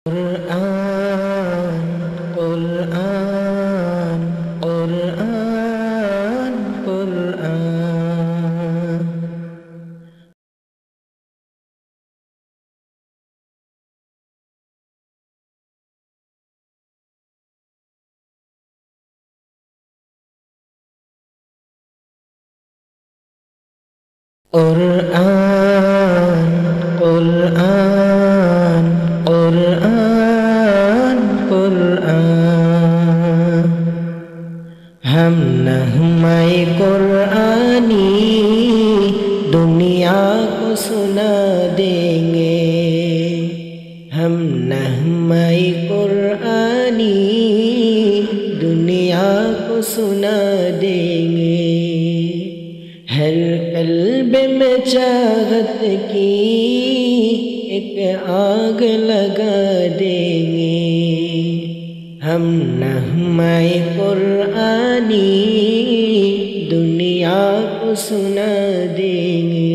कुरान कुरान कुरान कुरान कुरान कुरान कुरान कुरान हम नग़्मे कुरानी दुनिया को सुना देंगे। हम नग़्मे कुरानी दुनिया को सुना देंगे। हर क़ल्ब में चाहत की एक आग लगा देंगे। हम नग़्मे कुरानी दुनिया को सुना देंगे।